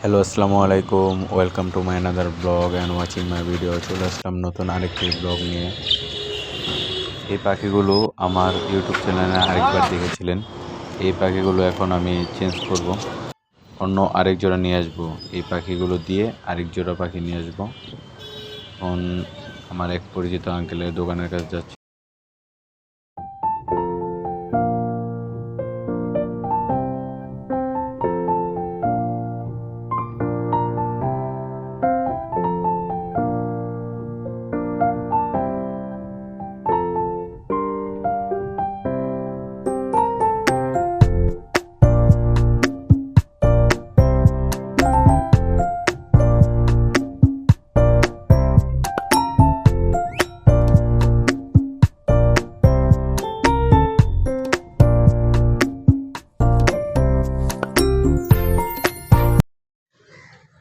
Hello, আসসালামু আলাইকুম। Welcome to my another blog and watching my video. চলে আসলাম নতুন আরেকটি ব্লগ নিয়ে। এই পাখিগুলো আমার ইউটিউব চ্যানেলে আরেকবার দেখেছিলেন। এই পাখিগুলো এখন আমি চেঞ্জ করব, অন্য আরেক জোড়া নিয়ে আসবো। এই পাখিগুলো দিয়ে আরেক জোড়া পাখি নিয়ে আসবো। এখন আমার এক পরিচিত আঙ্কেলের দোকানের কাছে যাচ্ছি।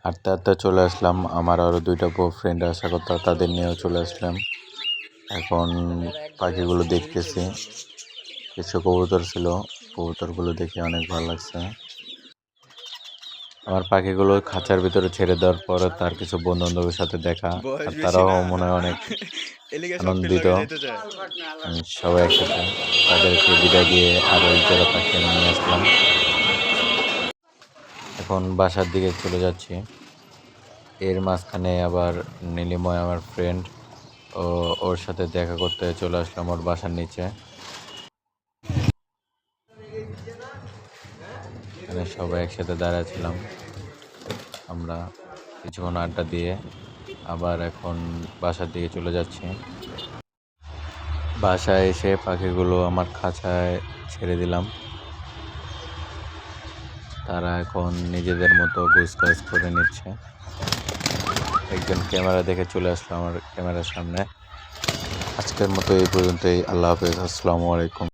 হাঁটতে হাঁটতে চলে আসলাম। আমার আরও দুইটা ফ্রেন্ড আসা কথা, তাদের নিয়েও চলে আসলাম। এখন পাখিগুলো দেখতেছি। কিছু কবুতর ছিল, কবুতরগুলো দেখে অনেক ভালো লাগছে। আমার পাখিগুলো খাঁচার ভিতরে ছেড়ে দেওয়ার পর তার কিছু বন্ধু বান্ধবের সাথে দেখা, আর তারাও মনে হয় অনেক আনন্দিত। সবাই একসাথে তাদেরকে বিদায় দিয়ে আরো এক জোড়া পাখি আমি নিয়ে আসলাম। এখন বাসার দিকে চলে যাচ্ছি। এর মাঝখানে আবার নীলিময় আমার ফ্রেন্ড, ওর সাথে দেখা করতে চলে আসলাম ওর বাসার নিচে। এখানে সবাই একসাথে দাঁড়াচ্ছিলাম, আমরা কিছুক্ষণ আড্ডা দিয়ে আবার এখন বাসার দিকে চলে যাচ্ছি। বাসায় এসে পাখিগুলো আমার খাঁচায় ছেড়ে দিলাম। তারা এখন নিজেদের মতো গোছগাছ করে নিচ্ছে। একজন ক্যামেরা দেখে চলে আসলো আমার ক্যামেরার সামনে। আজকের মতো এই পর্যন্তই। আল্লাহ হাফেজ, আসসালামু আলাইকুম।